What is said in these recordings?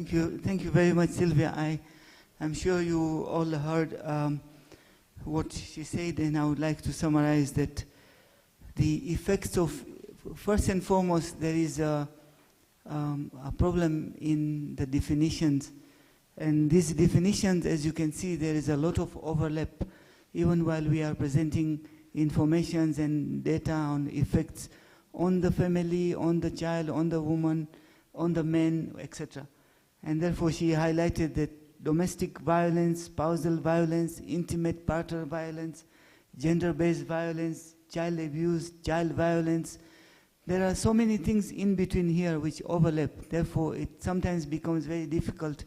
Thank you very much, Sylvia. I'm sure you all heard what she said, and I would like to summarize that the effects of, first and foremost, there is a problem in the definitions. And these definitions, as you can see, there is a lot of overlap, even while we are presenting informations and data on effects on the family, on the child, on the woman, on the men, etc. And therefore she highlighted that domestic violence, spousal violence, intimate partner violence, gender-based violence, child abuse, child violence. There are so many things in between here which overlap. Therefore, it sometimes becomes very difficult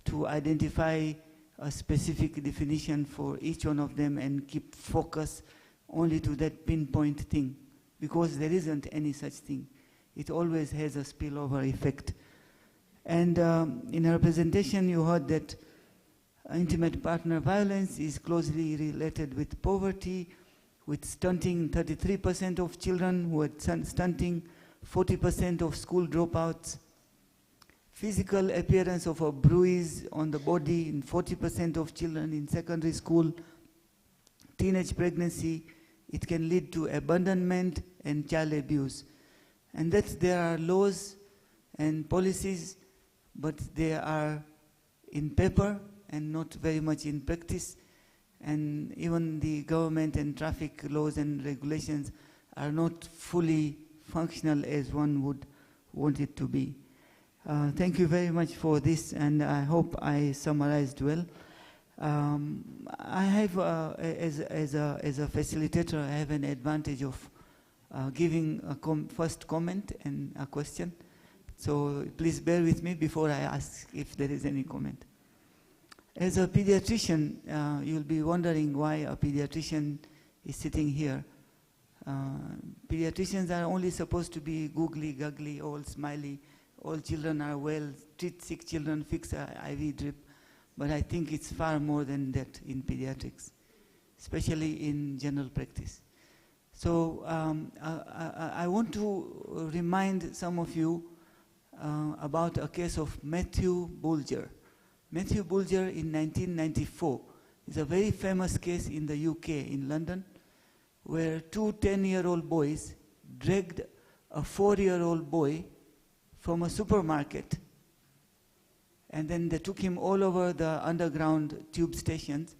to identify a specific definition for each one of them and keep focus only to that pinpoint thing, because there isn't any such thing. It always has a spillover effect. And in her presentation, you heard that intimate partner violence is closely related with poverty, with stunting. 33% of children who had stunting, 40% of school dropouts, physical appearance of a bruise on the body in 40% of children in secondary school, teenage pregnancy. It can lead to abandonment and child abuse. And that there are laws and policies, but they are in paper and not very much in practice. And even the government and traffic laws and regulations are not fully functional as one would want it to be. Thank you very much for this, and I hope I summarized well. I have, as a facilitator, I have an advantage of giving a first comment and a question. So please bear with me before I ask if there is any comment. As a pediatrician, you'll be wondering why a pediatrician is sitting here. Pediatricians are only supposed to be googly, guggly, all smiley. All children are well, treat sick children, fix an IV drip. But I think it's far more than that in pediatrics, especially in general practice. So I want to remind some of you about a case of Matthew Bulger. Matthew Bulger in 1994 is a very famous case in the UK, in London, where two 10-year-old boys dragged a 4-year-old boy from a supermarket, and then they took him all over the underground tube stations,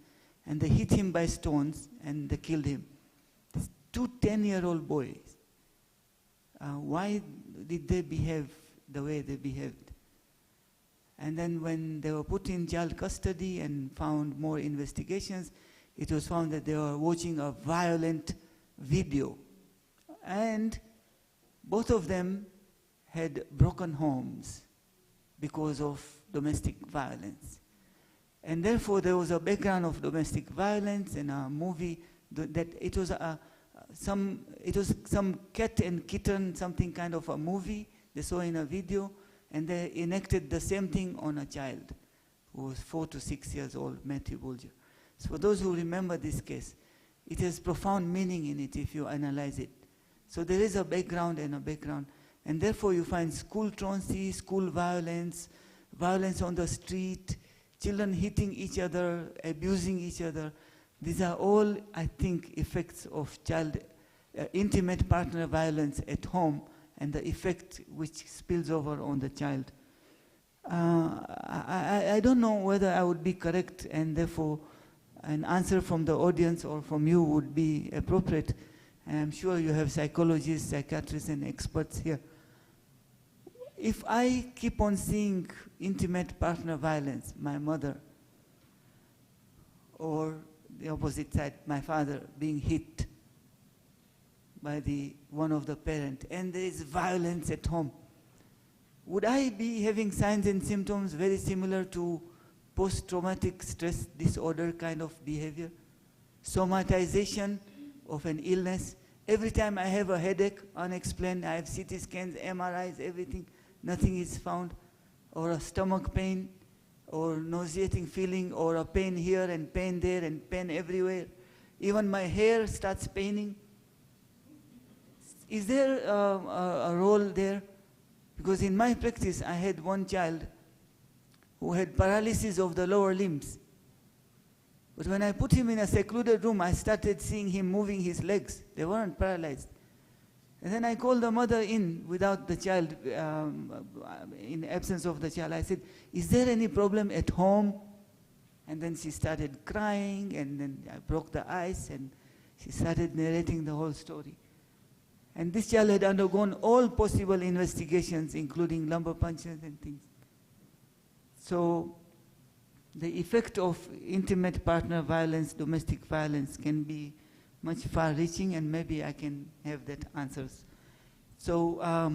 and they hit him by stones, and they killed him. These two 10-year-old boys. Why did they behave the way they behaved? And then when they were put in child custody and found more investigations, it was found that they were watching a violent video. And both of them had broken homes because of domestic violence. And therefore there was a background of domestic violence and a movie that it was some cat and kitten, something kind of a movie they saw in a video, and they enacted the same thing on a child who was 4 to 6 years old, Matthew Bulger. So for those who remember this case, it has profound meaning in it if you analyze it. So there is a background and a background. And therefore you find school truancy, school violence, violence on the street, children hitting each other, abusing each other. These are all, I think, effects of child intimate partner violence at home, and the effect which spills over on the child. I don't know whether I would be correct, and therefore an answer from the audience or from you would be appropriate. And I'm sure you have psychologists, psychiatrists, and experts here. If I keep on seeing intimate partner violence, my mother, or the opposite side, my father being hit by one of the parents, and there is violence at home, would I be having signs and symptoms very similar to post-traumatic stress disorder kind of behavior? Somatization of an illness. Every time I have a headache, unexplained, I have CT scans, MRIs, everything, nothing is found. Or a stomach pain, or nauseating feeling, or a pain here and pain there and pain everywhere. Even my hair starts paining. Is there a role there? Because in my practice, I had one child who had paralysis of the lower limbs. But when I put him in a secluded room, I started seeing him moving his legs. They weren't paralyzed. And then I called the mother in without the child, in absence of the child. I said, is there any problem at home? And then she started crying, and then I broke the ice, and she started narrating the whole story. And this child had undergone all possible investigations, including lumbar punctures and things. So the effect of intimate partner violence, domestic violence, can be much far-reaching, and maybe I can have that answers. So